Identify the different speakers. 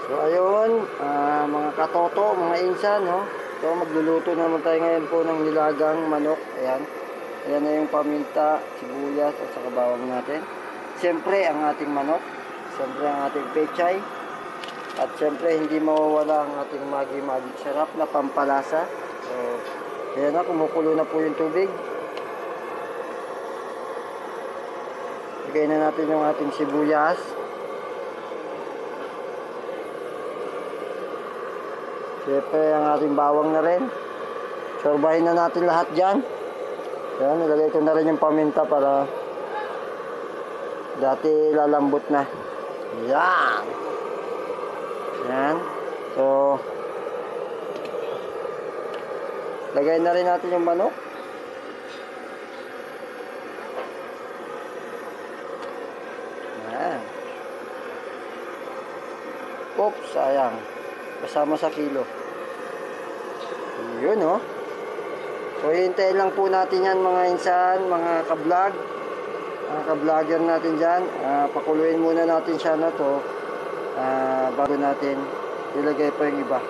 Speaker 1: So ayun, mga katoto, mga insan, no? So magluluto naman tayo ngayon po ng nilagang manok. Ayan. Ayan na yung paminta, sibuyas at saka bawang natin. Siyempre ang ating manok. Siyempre ang ating pechay. At siyempre hindi mawawala ang ating magi-magic sarap na pampalasa. So ayan na, kumukulo na po yung tubig. Lagay na natin yung ating sibuyas. Siyempre ang ating bawang na rin. Sorbahin na natin lahat dyan. Ayan, nilagay ko na rin yung paminta para dati lalambot na. Ayan. Ayan. So, lagay na rin natin yung manok. Ayan. Oops, sayang. Kasama sa kilo. Yun, oh. So, hintayin lang po natin yan mga insan, mga ka-vlog. Mga ka-vlogger natin dyan. Pakuluin muna natin siya na to bago natin ilagay pa yung iba.